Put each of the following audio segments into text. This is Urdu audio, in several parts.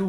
2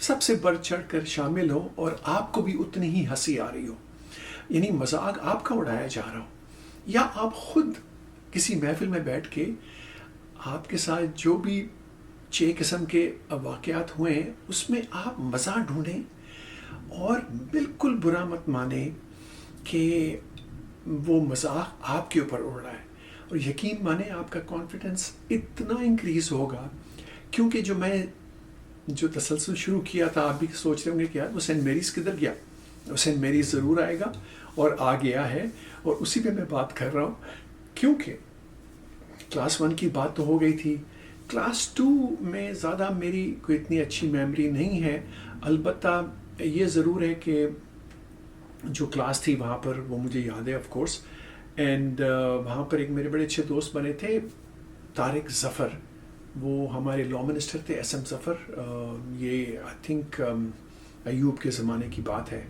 سب سے بڑھ چڑھ کر شامل ہو اور آپ کو بھی اتنی ہی ہنسی آ رہی ہو، یعنی مذاق آپ کا اڑایا جا رہا ہو، یا آپ خود کسی محفل میں بیٹھ کے آپ کے ساتھ جو بھی 6 قسم کے واقعات ہوئے ہیں اس میں آپ مزہ ڈھونڈیں اور بالکل برا مت مانیں کہ وہ مذاق آپ کے اوپر اڑ رہا ہے، اور یقین مانیں آپ کا کانفیڈنس اتنا انکریز ہوگا، کیونکہ جو تسلسل شروع کیا تھا، آپ بھی سوچ رہے ہوں گے کہ یار وہ سینٹ میریز کدھر گیا، وہ سینٹ میریز ضرور آئے گا اور آ گیا ہے، اور اسی پہ میں بات کر رہا ہوں، کیونکہ کلاس 1 کی بات تو ہو گئی تھی، کلاس 2 میں زیادہ میری کوئی اتنی اچھی میموری نہیں ہے، البتہ یہ ضرور ہے کہ جو کلاس تھی وہاں پر وہ مجھے یاد ہے آف کورس، اینڈ وہاں پر ایک میرے بڑے اچھے دوست بنے تھے، طارق ظفر، وہ ہمارے لا منسٹر تھے، ایس ایم ظفر، یہ آئی تھنک ایوب کے زمانے کی بات ہے،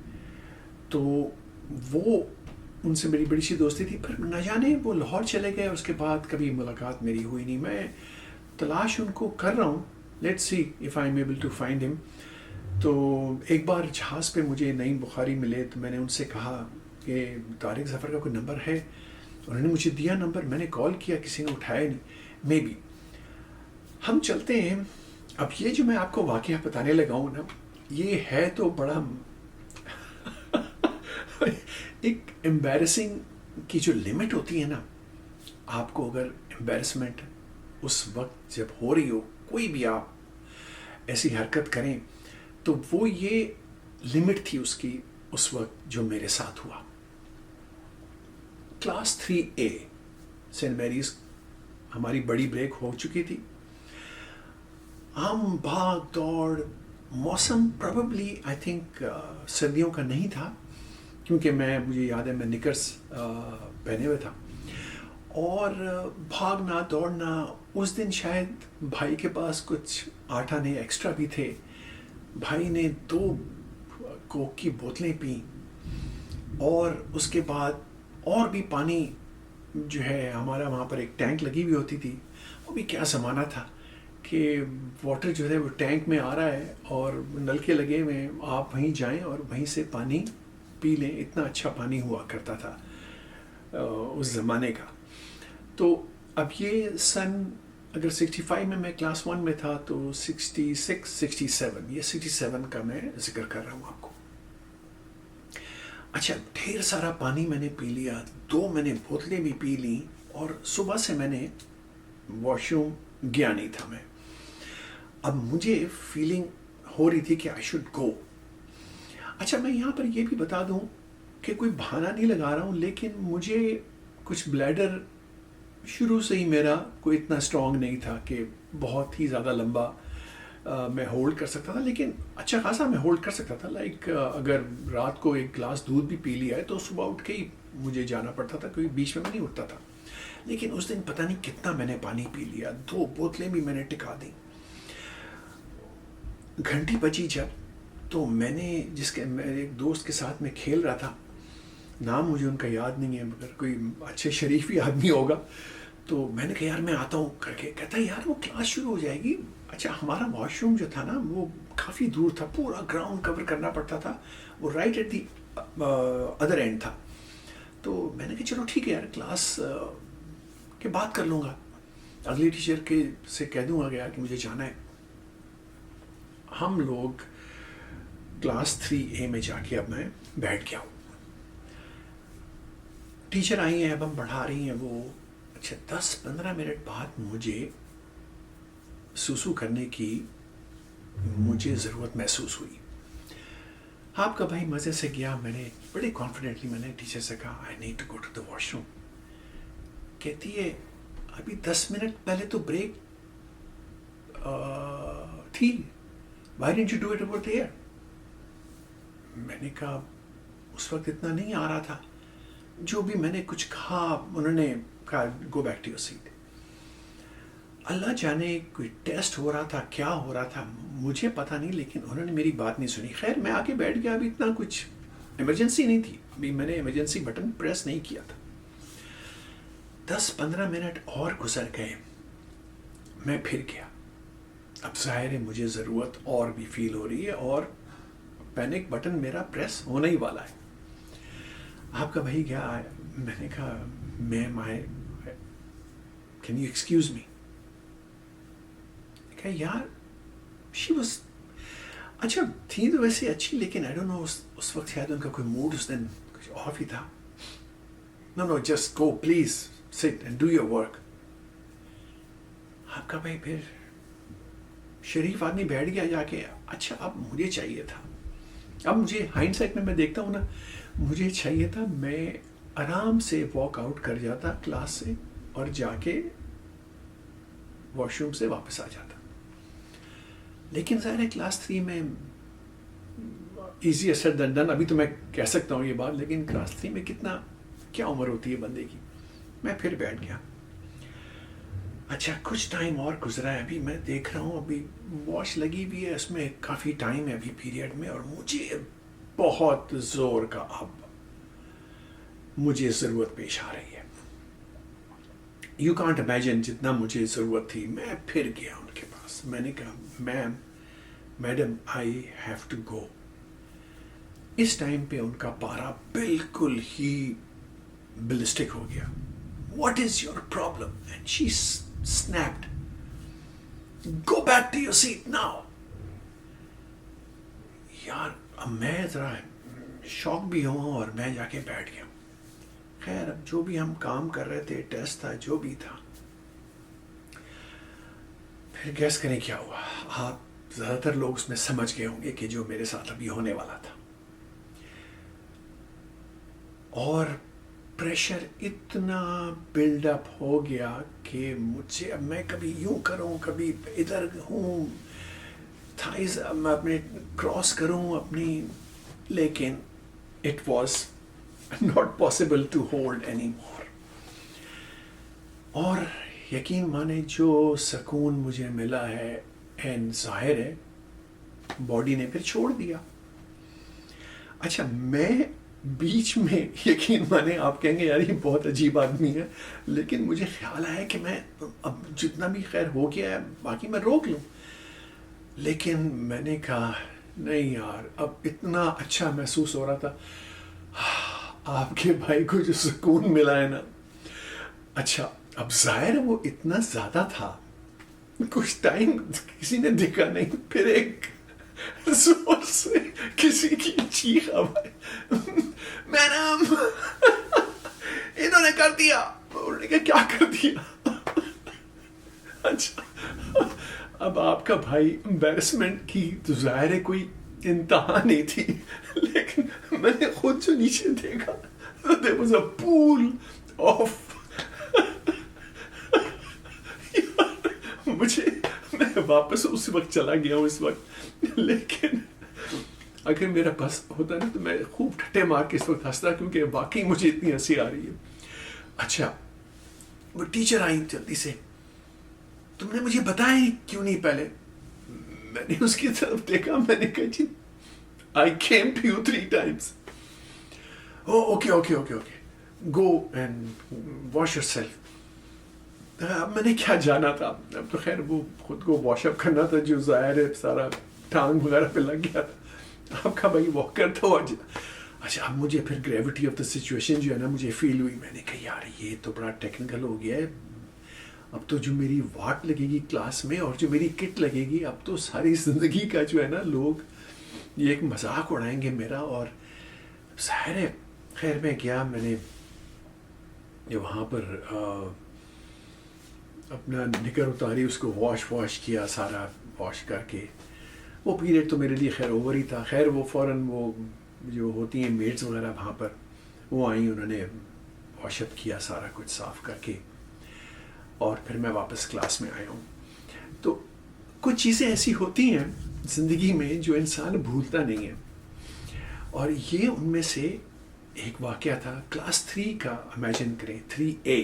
تو وہ ان سے میری بڑی سی دوستی تھی، پھر نہ جانے وہ لاہور چلے گئے، اس کے بعد کبھی ملاقات میری ہوئی نہیں، میں تلاش ان کو کر رہا ہوں، let's see if I am able to find ہم۔ تو ایک بار جہاز پہ مجھے نعیم بخاری ملے، تو میں نے ان سے کہا کہ طارق ظفر کا کوئی نمبر ہے، انہوں نے مجھے دیا نمبر، میں نے کال کیا، کسی نے اٹھایا نہیں، مے بی ہم چلتے ہیں۔ اب یہ جو میں آپ کو واقعہ بتانے لگا ہوں نا، یہ ہے تو بڑا ایک امبیرسنگ کی جو لمٹ ہوتی ہے نا، آپ کو اگر امبیرسمنٹ اس وقت جب ہو رہی ہو، کوئی بھی آپ ایسی حرکت کریں، تو وہ یہ لمٹ تھی اس کی اس وقت جو میرے ساتھ ہوا۔ کلاس 3A سینٹ میریز، ہماری بڑی بریک ہو چکی تھی، ہم بھاگ دوڑ، موسم پروبیبلی آئی تھنک سردیوں کا نہیں تھا، کیونکہ مجھے یاد ہے میں نکرس پہنے ہوئے تھا، اور بھاگنا دوڑنا، اس دن شاید بھائی کے پاس کچھ 8 آنے ایکسٹرا بھی تھے، بھائی نے 2 کوک کی بوتلیں پیں، اور اس کے بعد اور بھی پانی جو ہے، ہمارا وہاں پر ایک ٹینک لگی ہوئی ہوتی تھی، وہ بھی کیا زمانہ تھا کہ واٹر جو ہے وہ ٹینک میں آ رہا ہے اور نلکے لگے ہوئے ہیں، آپ وہیں جائیں اور وہیں سے پانی پی لیں، اتنا اچھا پانی ہوا کرتا تھا اس زمانے کا۔ تو اب یہ سن اگر 65 میں کلاس 1 میں تھا، تو 66 67 یہ 67 کا میں ذکر کر رہا ہوں آپ کو۔ اچھا، ڈھیر سارا پانی میں نے پی لیا، 2 میں نے بوتلیں بھی پی لیں، اور صبح سے میں نے واش روم گیا نہیں تھا میں۔ اب مجھے فیلنگ ہو رہی تھی کہ آئی شوڈ گو۔ اچھا، میں یہاں پر یہ بھی بتا دوں کہ کوئی بہانہ نہیں لگا رہا ہوں، لیکن مجھے کچھ بلیڈر شروع سے ہی میرا کوئی اتنا اسٹرانگ نہیں تھا کہ بہت ہی زیادہ لمبا میں ہولڈ کر سکتا تھا، لیکن اچھا خاصا میں ہولڈ کر سکتا تھا، لائک اگر رات کو 1 گلاس دودھ بھی پی لیا ہے تو صبح اٹھ کے ہی مجھے جانا پڑتا تھا، کوئی بیچ میں نہیں اٹھتا تھا۔ لیکن اس دن پتہ نہیں کتنا میں نے پانی پی لیا، 2 بوتلیں بھی میں نے ٹکا دیں۔ گھنٹی بجی جب، تو میں نے میرے ایک دوست کے ساتھ میں کھیل رہا تھا، نام مجھے ان کا یاد نہیں ہے، مگر کوئی اچھے شریف ہی آدمی ہوگا، تو میں نے کہا یار میں آتا ہوں کر کے، کہتا ہے یار وہ کلاس شروع ہو جائے گی۔ اچھا، ہمارا واش روم جو تھا نا وہ کافی دور تھا، پورا گراؤنڈ کور کرنا پڑتا تھا، وہ right at the other end تھا۔ تو میں نے کہا چلو ٹھیک ہے یار، کلاس کے بات کر لوں گا، اگلی ٹیچر کے سے کہہ دوں گا کہ یار کہ مجھے جانا ہے۔ ہم لوگ کلاس 3A میں جا کے اب میں بیٹھ گیا ہوں، ٹیچر آئی ہیں، اب ہم پڑھا رہی ہیں وہ۔ اچھا، 10-15 منٹ بعد مجھے سوسو کرنے کی مجھے ضرورت محسوس ہوئی۔ آپ کا بھائی مزے سے گیا، میں نے بڑے کانفیڈنٹلی میں نے ٹیچر سے کہا I need to go to the washroom. کہتی ہے ابھی 10 منٹ پہلے تو بریک تھی، why didn't you do it over there? میں نے کہا اس وقت اتنا نہیں آ رہا تھا، جو بھی میں نے کچھ کہا، انہوں نے کہا go back to your seat. اللہ جانے کوئی ٹیسٹ ہو رہا تھا، کیا ہو رہا تھا مجھے پتہ نہیں، لیکن انہوں نے میری بات نہیں سنی۔ خیر میں آگے بیٹھ گیا، ابھی اتنا کچھ ایمرجنسی نہیں تھی، ابھی میں نے ایمرجنسی بٹن پریس نہیں کیا تھا۔ 10-15 منٹ اور گزر گئے، میں پھر گیا، اب ظاہر ہے مجھے ضرورت اور بھی فیل ہو رہی ہے اور پینک بٹن میرا پریس ہونے ہی والا ہے. آپ کا بھائی کیا آیا, میں نے کہا میم کین یو ایکسکیوز می. کہ یار شی واز اچھا تھی تو ویسے اچھی, لیکن آئی ڈونٹ نو اس وقت شاید ان کا کوئی موڈ اس دن کچھ آف ہی تھا. نو جسٹ گو پلیز سٹ اینڈ ڈو یور ورک. آپ کا بھائی پھر شریف آدمی بیٹھ گیا جا کے. اچھا اب مجھے چاہیے تھا, اب مجھے ہائنڈ سائٹ میں دیکھتا ہوں نا, مجھے چاہیے تھا میں آرام سے واک آؤٹ کر جاتا کلاس سے اور جا کے واش روم سے واپس آ جاتا. لیکن ظاہر ہے کلاس 3 میں ایزی سیڈ دین ڈن. ابھی تو میں کہہ سکتا ہوں یہ بات, لیکن کلاس 3 میں کتنا کیا عمر ہوتی ہے بندے کی. میں پھر بیٹھ گیا. اچھا کچھ ٹائم اور گزرا ہے, ابھی میں دیکھ رہا ہوں ابھی واش لگی ہوئی ہے, اس میں کافی ٹائم ہے ابھی پیریڈ میں, اور مجھے بہت زور کا اب مجھے ضرورت پیش آ رہی ہے. یو کانٹ امیجن جتنا مجھے ضرورت تھی. میں پھر گیا ان کے پاس, میں نے کہا madam I have to go. اس ٹائم پہ ان کا پارا بالکل ہی بلسٹک ہو گیا. What is your problem? And she snapped, go back to your seat now. یار اب میں ذرا شوق بھی ہوں اور میں جا کے بیٹھ گیا. خیر اب جو بھی ہم کام کر رہے تھے, ٹیسٹ تھا جو بھی تھا, پھر گیس کریں کیا ہوا. آپ زیادہ تر لوگ اس میں سمجھ گئے ہوں گے کہ جو میرے ساتھ ابھی ہونے والا تھا. اور پریشر اتنا بلڈ اپ ہو گیا کہ مجھے اب میں کبھی یوں کروں کبھی ادھر ہوں, تھائز میں اپنے کراس کروں اپنی, لیکن it was not possible to hold any more. اور یقین مانے جو سکون مجھے ملا ہے, اینڈ ظاہر ہے باڈی نے پھر چھوڑ دیا. اچھا میں بیچ میں, یقین مانے آپ کہیں گے یار یہ بہت عجیب آدمی ہے, لیکن مجھے خیال آیا کہ میں اب جتنا بھی خیر ہو گیا ہے باقی میں روک لوں. لیکن میں نے کہا نہیں یار, اب اتنا اچھا محسوس ہو رہا تھا. آپ کے بھائی کو جو سکون ملا ہے نا, اچھا اب ظاہر وہ اتنا زیادہ تھا, کچھ ٹائم کسی نے دیکھا نہیں, پھر ایک زور سے کسی کی چیخ آواز, میڈم انہوں نے کر دیا. انہوں نے کہا کیا کر دیا؟ اچھا اب آپ کا بھائی امبیرسمنٹ کی تو ظاہر ہے کوئی انتہا نہیں تھی, لیکن میں نے خود جو نیچے دیکھا there was a pool of مجھے, میں واپس اس وقت چلا گیا ہوں اس وقت, لیکن اگر میرا بس ہوتا نا تو میں خوب ٹھٹے مار کے اس وقت ہنستا, کیونکہ واقعی مجھے اتنی ہنسی آ رہی ہے. اچھا وہ ٹیچر آئی جلدی سے, تم نے مجھے بتایا کیوں نہیں پہلے؟ میں نے اس کی طرف دیکھا, میں نے کہا جی I came to you 3 times. Oh, okay. Go and wash yourself. میں نے کیا جانا تھا, اب تو خیر وہ خود کو واش اپ کرنا تھا, جو ظاہر ہے سارا ٹانگ وغیرہ پہ لگ گیا تھا. آپ کا بھائی واک کرتا ہوا. اچھا اب مجھے پھر گریوٹی آف دا سچویشن جو ہے نا مجھے فیل ہوئی. میں نے کہا یار یہ تو بڑا ٹیکنیکل ہو گیا ہے, اب تو جو میری واٹ لگے گی کلاس میں اور جو میری کٹ لگے گی, اب تو ساری زندگی کا جو ہے نا لوگ یہ ایک مذاق اڑائیں گے میرا. اور ظاہر ہے خیر میں گیا, میں نے وہاں پر اپنا نکر اتاری, اس کو واش کیا سارا, واش کر کے. وہ پیریڈ تو میرے لیے خیر اوور ہی تھا. خیر وہ فوراً وہ جو ہوتی ہیں میڈز وغیرہ وہاں پر, وہ آئیں, انہوں نے واش اپ کیا سارا کچھ صاف کر کے, اور پھر میں واپس کلاس میں آیا ہوں. تو کچھ چیزیں ایسی ہوتی ہیں زندگی میں جو انسان بھولتا نہیں ہے, اور یہ ان میں سے ایک واقعہ تھا کلاس 3 کا. امیجن کریں 3A.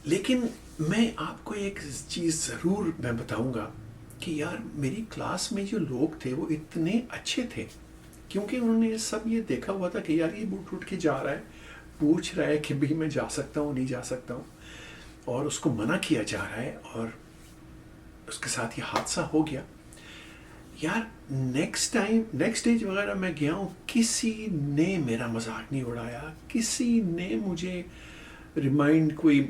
لیکن میں آپ کو ایک چیز ضرور میں بتاؤں گا کہ یار میری کلاس میں جو لوگ تھے وہ اتنے اچھے تھے, کیونکہ انہوں نے سب یہ دیکھا ہوا تھا کہ یار یہ اٹھ کے جا رہا ہے, پوچھ رہا ہے کہ بھی میں جا سکتا ہوں نہیں جا سکتا ہوں, اور اس کو منع کیا جا رہا ہے, اور اس کے ساتھ یہ حادثہ ہو گیا. یار نیکسٹ ڈے وغیرہ میں گیا ہوں, کسی نے میرا مذاق نہیں اڑایا, کسی نے مجھے ریمائنڈ, کوئی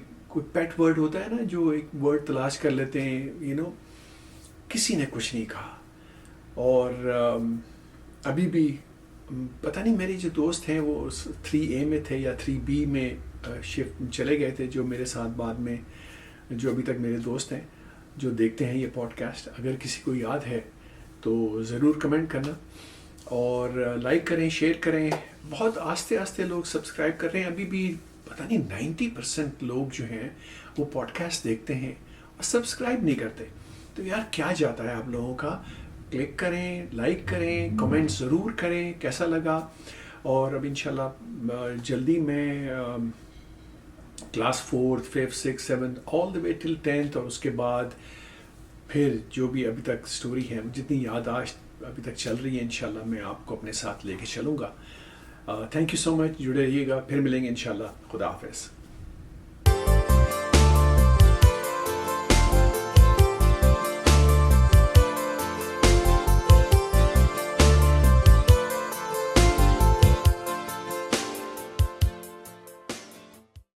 پیٹ ورڈ ہوتا ہے نا جو ایک ورڈ تلاش کر لیتے ہیں, کسی نے کچھ نہیں کہا. اور ابھی بھی پتہ نہیں, میرے جو دوست ہیں وہ 3A میں تھے یا 3B میں شفٹ چلے گئے تھے, جو میرے ساتھ بعد میں, جو ابھی تک میرے دوست ہیں جو دیکھتے ہیں یہ پوڈ کاسٹ. اگر کسی کو یاد ہے تو ضرور کمنٹ کرنا, اور لائک کریں, شیئر کریں. بہت آہستہ آہستہ لوگ سبسکرائب کر رہے ہیں. ابھی بھی پتہ نہیں 90% لوگ جو ہیں وہ پوڈ کاسٹ دیکھتے ہیں اور سبسکرائب نہیں کرتے. تو یار کیا جاتا ہے آپ لوگوں کا, کلک کریں, لائک کریں, کمنٹ ضرور کریں کیسا لگا. اور اب انشاءاللہ جلدی میں class 4th 5th 6th 7th آل دا وے ٹل 10th, اور اس کے بعد پھر جو بھی ابھی تک سٹوری ہے, جتنی یاداشت ابھی تک چل رہی ہے, انشاءاللہ میں آپ کو اپنے ساتھ لے کے چلوں گا. تھینک یو سو مچ, جڑے رہیے گا, پھر ملیں گے انشاءاللہ. خدا حافظ.